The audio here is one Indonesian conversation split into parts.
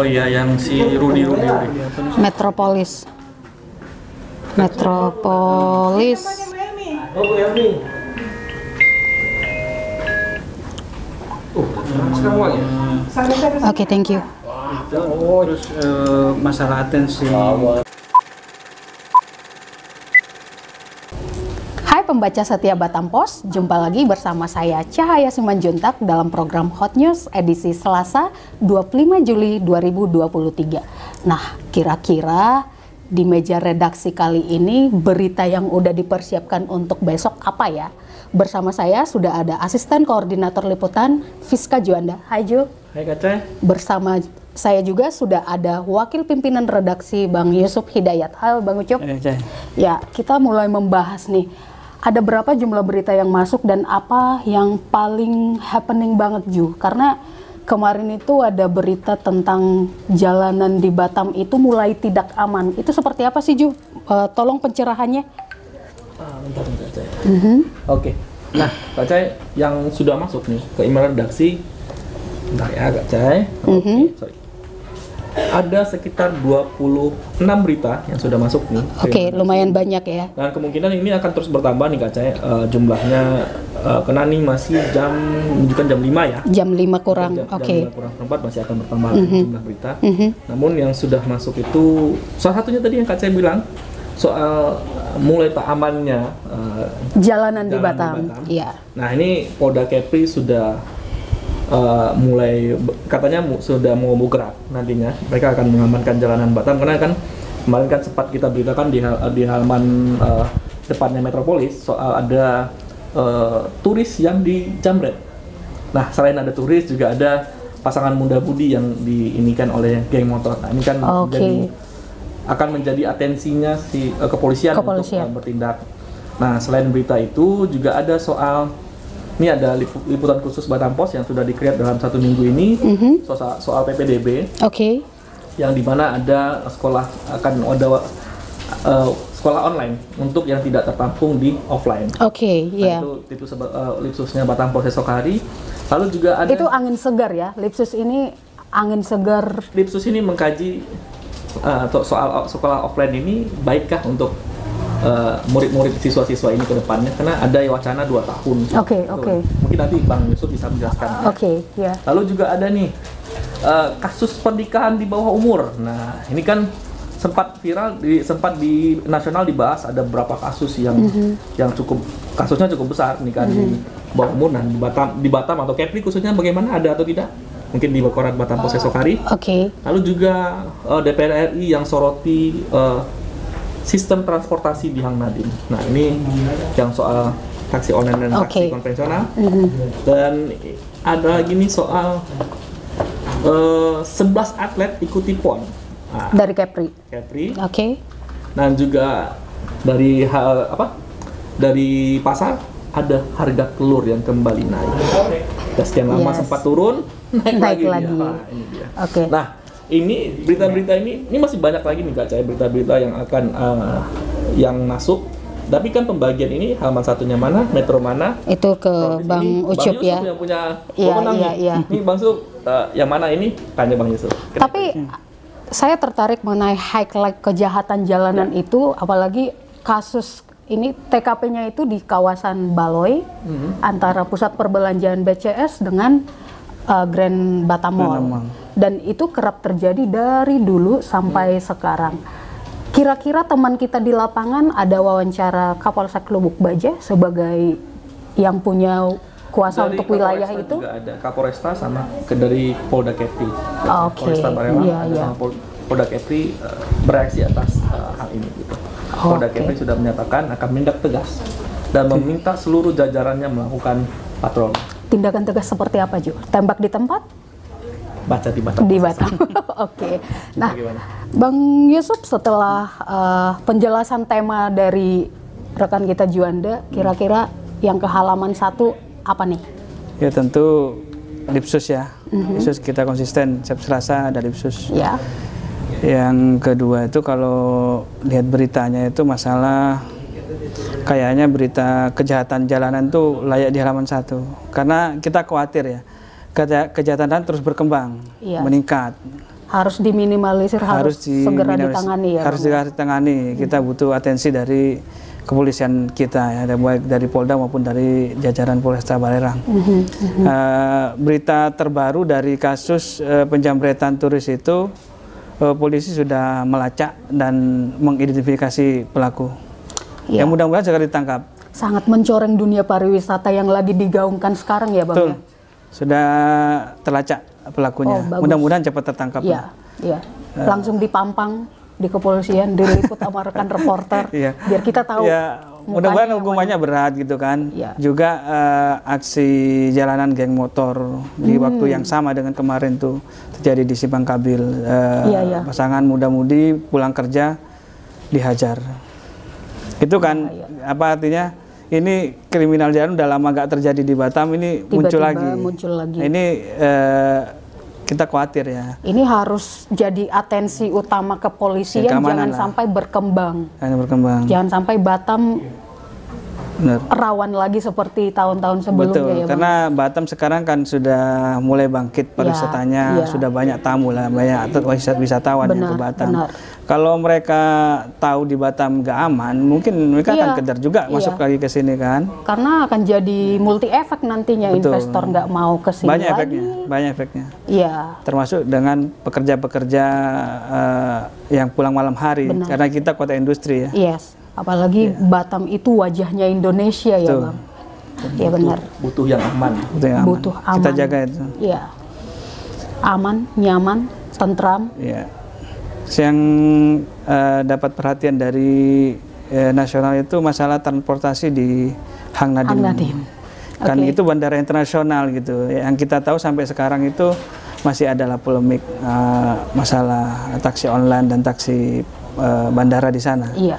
iya, yang si Rudy. Metropolis. Metropolis. Oh, Elmi. Sekarang uang ya? Oke, thank you. Terus masalah atensi. Hai pembaca setia Batam Post, jumpa lagi bersama saya Cahaya Simanjuntak dalam program Hot News edisi Selasa 25 Juli 2023. Nah, kira-kira di meja redaksi kali ini berita yang udah dipersiapkan untuk besok apa ya? Bersama saya sudah ada Asisten Koordinator Liputan Fiska Juanda. Hai Ju. Hai Kaca. Bersama saya juga sudah ada Wakil Pimpinan Redaksi Bang Yusuf Hidayat. Halo Bang Ucup. Ya, kita mulai membahas nih. Ada berapa jumlah berita yang masuk dan apa yang paling happening banget Ju? Karena kemarin itu ada berita tentang jalanan di Batam itu mulai tidak aman. Itu seperti apa sih Ju? Tolong pencerahannya. Bentar Kaca. Oke. Nah, Kaca yang sudah masuk nih ke email redaksi. Bentar ya Kaca. Sorry. Ada sekitar 26 berita yang sudah masuk nih. Oke, lumayan banyak ya. Dan kemungkinan ini akan terus bertambah nih Kaca. Jumlahnya kena nih masih menunjukkan jam 5 ya. Jam 5 kurang. Oke. Jam 5 kurang 4 masih akan bertambah jumlah berita. Namun yang sudah masuk itu salah satunya tadi yang Kaca bilang soal mulai tak amannya jalanan di Batam. Iya. Nah, ini Polda Kepri sudah mulai katanya sudah mau bergerak nantinya. Mereka akan mengamankan jalanan Batam karena kan kemarin kan sempat kita beritakan di halaman depannya Metropolis soal ada turis yang dijamret. Nah, selain ada turis juga ada pasangan muda-mudi yang diinikan oleh geng motor. Nah, ini kan akan menjadi atensinya si kepolisian untuk bertindak. Nah, selain berita itu juga ada soal ini ada liputan khusus Batam Post yang sudah di-create dalam 1 minggu ini soal PPDB. Yang dimana ada sekolah akan ada sekolah online untuk yang tidak tertampung di offline. Itu Lipsusnya Batam Post esok hari. Lalu juga ada itu angin segar ya. Lipsus ini angin segar. Lipsus ini mengkaji soal sekolah offline ini baikkah untuk murid-murid siswa-siswa ini ke depannya, karena ada wacana 2 tahun. Mungkin nanti Bang Yusuf bisa menjelaskan. Lalu juga ada nih kasus pernikahan di bawah umur. Nah, ini kan sempat viral, sempat di nasional dibahas ada beberapa kasus yang kasusnya cukup besar pernikahan di bawah umur. Nah, di Batam atau Kepri khususnya bagaimana, ada atau tidak? Mungkin di koran Batam Post esok hari. Lalu juga DPR RI yang soroti sistem transportasi di Hang Nadiem. Nah, ini yang soal taksi online dan taksi konvensional. Dan ada lagi nih soal 11 atlet ikuti PON. Nah, dari Kepri. Dan juga dari dari pasar ada harga telur yang kembali naik. Sekian lama sempat turun, naik lagi. Ini dia. Nah, ini berita-berita ini masih banyak lagi nih Kak Cahaya, berita-berita yang akan yang masuk. Tapi kan pembagian ini halaman satunya mana, metro mana? Itu ke Bang Ucup ya. Bang Yusuf yang punya wewenang nih. Ini Bang Yusuf yang mana ini? Tanya Bang Yusuf. Tapi saya tertarik mengenai highlight kejahatan jalanan itu, apalagi kasus ini TKP-nya itu di kawasan Baloi antara pusat perbelanjaan BCS dengan Grand Batam Mall. Dan itu kerap terjadi dari dulu sampai sekarang. Kira-kira teman kita di lapangan ada wawancara Kapolsek Lubuk Baja sebagai yang punya kuasa untuk wilayah itu? Juga ada Kapolresta sama dari Polda Kepri. Polresta Barelang sama Polda Kepri bereaksi atas hal ini gitu. Polda Kepri sudah menyatakan akan menindak tegas dan meminta seluruh jajarannya melakukan patroli. Tindakan tegas seperti apa, Ju? Tembak di tempat? Baca di Batam. Di Batam. Nah, Bang Yusuf, setelah penjelasan tema dari rekan kita Juanda, kira-kira yang ke halaman 1 apa nih? Ya tentu Lipsus ya. Lipsus kita konsisten, setiap Selasa ada Lipsus. Yang kedua itu kalau lihat beritanya itu masalah kayaknya berita kejahatan jalanan tuh layak di halaman 1 karena kita khawatir ya kejahatan terus berkembang, meningkat. harus diminimalisir, harus segera ditangani ya. Harus segera ditangani. Kita butuh atensi dari kepolisian kita ya, baik dari Polda maupun dari jajaran Polresta Balerang. Berita terbaru dari kasus penjamretan turis itu, polisi sudah melacak dan mengidentifikasi pelaku. Ya. Yang mudah-mudahan segera ditangkap. Sangat mencoreng dunia pariwisata yang lagi digaungkan sekarang ya Bang. Betul. Ya? Sudah terlacak pelakunya. Mudah-mudahan cepat tertangkap. Iya, iya. Langsung dipampang di kepolisian, diliput sama rekan reporter, biar kita tahu. Ya, mudah-mudahan hukumannya berat gitu kan. Ya. Juga aksi jalanan geng motor di waktu yang sama dengan kemarin tuh terjadi di Simpang Kabil. Pasangan muda-mudi pulang kerja dihajar. Itu kan apa artinya? Ini kriminal jalanan udah lama gak terjadi di Batam, ini muncul lagi. Ini kita khawatir ya. Ini harus jadi atensi utama kepolisian, jangan sampai berkembang. Jangan sampai Batam rawan lagi seperti tahun-tahun sebelumnya. Betul, ya, karena Batam sekarang kan sudah mulai bangkit pariwisatanya, sudah banyak tamu lah, banyak wisatawan yang ke Batam. Kalau mereka tahu di Batam nggak aman, mungkin mereka akan kejar juga masuk lagi ke sini kan. Karena akan jadi multi efek nantinya. Investor nggak mau ke sini lagi. Banyak efeknya. Iya. Termasuk dengan pekerja-pekerja yang pulang malam hari, karena kita kota industri ya. Yes. Apalagi Batam itu wajahnya Indonesia ya Bang. Iya benar. Butuh yang aman. Butuh aman. Kita jaga itu. Iya. Aman, nyaman, tentram. Iya. Yang dapat perhatian dari nasional itu masalah transportasi di Hang Nadiem. Kan itu bandara internasional gitu. Yang kita tahu sampai sekarang itu masih adalah polemik masalah taksi online dan taksi bandara di sana. Iya.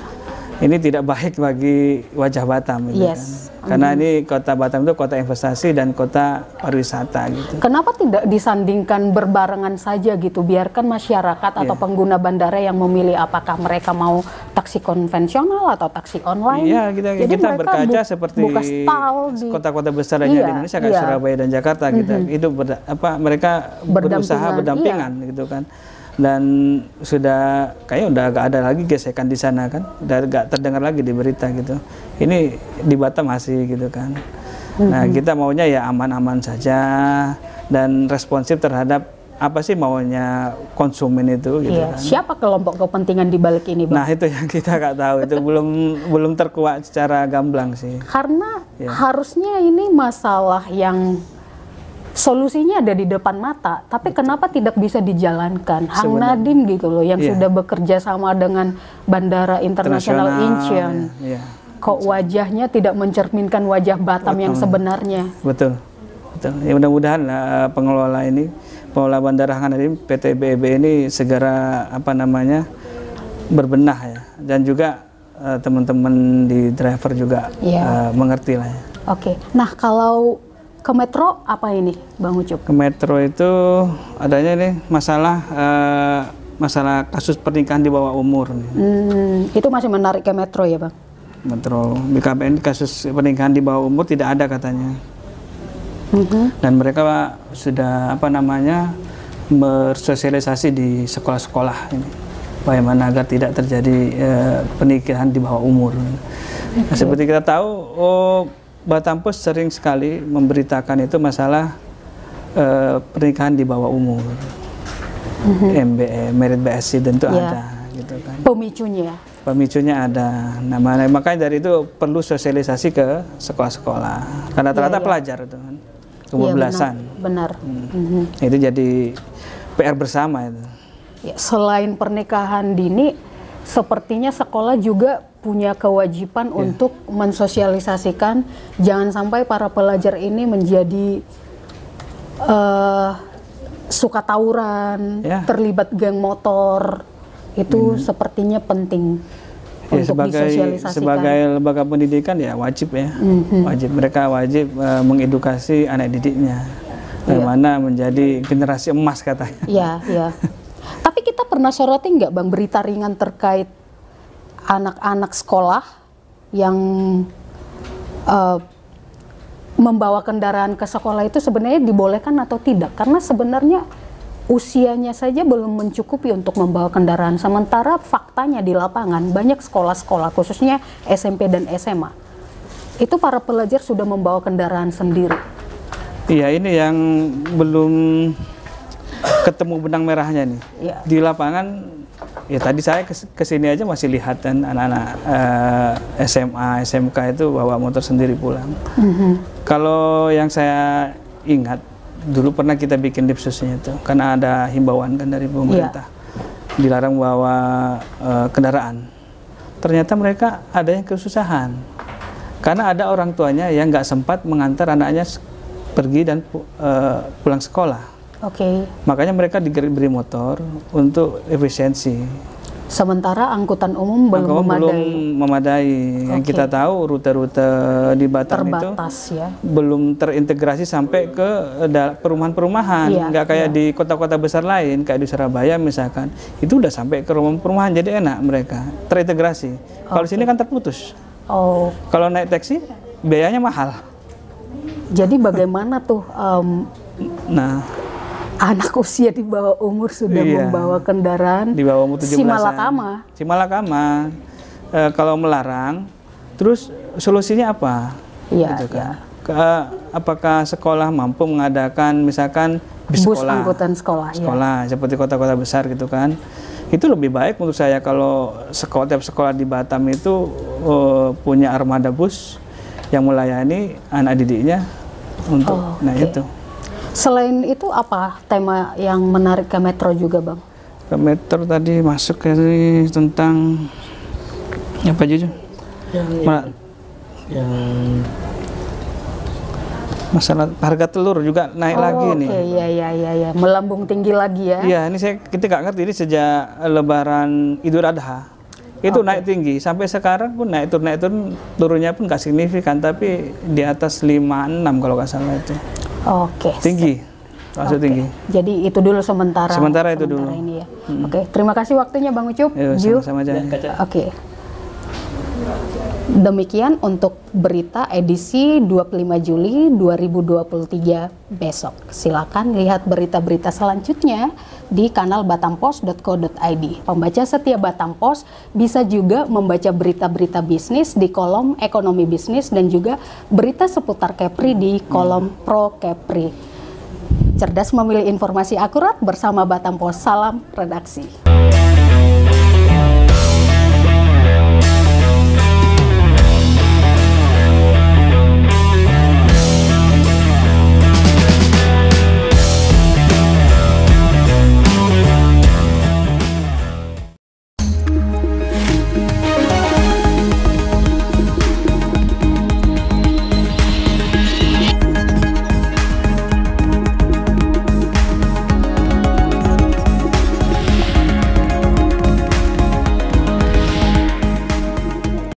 Ini tidak baik bagi wajah Batam gitu kan. Karena ini kota Batam itu kota investasi dan kota pariwisata gitu. Kenapa tidak disandingkan berbarengan saja gitu? Biarkan masyarakat atau pengguna bandara yang memilih apakah mereka mau taksi konvensional atau taksi online. Iya, kita berkaca seperti kota-kota besar di Indonesia kayak Surabaya dan Jakarta gitu. Itu mereka berusaha berdampingan gitu kan. Dan sudah kayaknya udah gak ada lagi gesekan di sana kan, udah gak terdengar lagi di berita gitu. Ini di Batam masih gitu kan. Nah kita maunya ya aman-aman saja dan responsif terhadap apa sih maunya konsumen itu gitu kan. Siapa kelompok kepentingan di balik ini Bang? Nah itu yang kita gak tahu, itu belum terkuak secara gamblang sih. Karena harusnya ini masalah yang solusinya ada di depan mata, tapi kenapa tidak bisa dijalankan? Hang Nadiem gitu loh, yang sudah bekerja sama dengan Bandara Internasional Incheon. Kok wajahnya tidak mencerminkan wajah Batam yang sebenarnya? Betul. Ya, mudah-mudahan pengelola Bandara Hang Nadiem PT BEB ini segera berbenah ya, dan juga teman-teman di driver juga mengerti lah ya. Oke. Nah kalau ke Metro apa ini Bang Ucup? Ke Metro itu adanya nih masalah kasus pernikahan di bawah umur. Itu masih menarik ke Metro ya Bang? Metro BKPN kasus pernikahan di bawah umur tidak ada katanya. Dan mereka sudah bersosialisasi di sekolah-sekolah ini, bagaimana agar tidak terjadi pernikahan di bawah umur. Nah, seperti kita tahu, Batam Post sering sekali memberitakan itu masalah pernikahan di bawah umur. MBE, Merit by Accident itu ada gitu kan. Pemicunya ada. Nah, makanya dari itu perlu sosialisasi ke sekolah-sekolah. Karena rata-rata pelajar itu kan. Kebablasan. Benar. Itu jadi PR bersama itu. Ya, selain pernikahan dini, sepertinya sekolah juga punya kewajiban untuk mensosialisasikan jangan sampai para pelajar ini menjadi suka tawuran, terlibat geng motor. Itu sepertinya penting untuk disosialisasikan. Sebagai lembaga pendidikan ya wajib ya, mereka wajib mengedukasi anak didiknya bagaimana menjadi generasi emas katanya. Iya. Tapi kita pernah soroti nggak Bang berita ringan terkait anak-anak sekolah yang membawa kendaraan ke sekolah itu sebenarnya dibolehkan atau tidak? Karena sebenarnya usianya saja belum mencukupi untuk membawa kendaraan. Sementara faktanya di lapangan banyak sekolah-sekolah khususnya SMP dan SMA itu para pelajar sudah membawa kendaraan sendiri. Iya, ini yang belum ketemu benang merahnya nih. Ya. Di lapangan, ya tadi saya kesini aja masih lihat kan anak-anak SMA, SMK itu bawa motor sendiri pulang. Kalau yang saya ingat, dulu pernah kita bikin Dipsusnya itu, karena ada himbauan kan dari pemerintah, dilarang bawa kendaraan. Ternyata mereka ada yang kesusahan, karena ada orang tuanya yang nggak sempat mengantar anaknya pergi dan pulang sekolah. Makanya mereka diberi motor untuk efisiensi. Sementara angkutan umum belum memadai. Yang kita tahu rute-rute di Batam terbatas, itu belum terintegrasi sampai ke perumahan-perumahan. Nggak kayak di kota-kota besar lain, kayak di Surabaya misalkan. Itu udah sampai ke perumahan, jadi enak mereka terintegrasi. Kalau sini kan terputus. Kalau naik taksi biayanya mahal. Jadi bagaimana tuh anak usia di bawah umur sudah membawa kendaraan di bawah umur 17-an. Simalakama. Kalau melarang, terus solusinya apa? Gitu kan. Apakah sekolah mampu mengadakan misalkan bus sekolah, angkutan sekolah seperti kota-kota besar gitu kan? Itu lebih baik menurut saya kalau tiap sekolah di Batam itu punya armada bus yang melayani anak didiknya untuk itu. Selain itu apa tema yang menarik ke Metro juga, Bang? Ke Metro tadi masuk ke tentang apa aja? Yang masalah harga telur juga naik lagi nih. Iya, melambung tinggi lagi ya. Iya, ini kita nggak ngerti ini sejak Lebaran Idul Adha. Itu naik tinggi, sampai sekarang pun naik turun, turunnya pun nggak signifikan, tapi di atas 5-6 kalau nggak salah itu. Tinggi, masuk tinggi. Jadi itu dulu sementara itu dulu. Ini ya. Terima kasih waktunya Bang Ucup. Sama-sama aja. Demikian untuk berita edisi 25 Juli 2023 besok. Silakan lihat berita-berita selanjutnya di kanal batampos.co.id. Pembaca setia Batam Pos bisa juga membaca berita-berita bisnis di kolom ekonomi bisnis dan juga berita seputar Kepri di kolom Pro Kepri. Cerdas memilih informasi akurat bersama Batam Pos. Salam redaksi.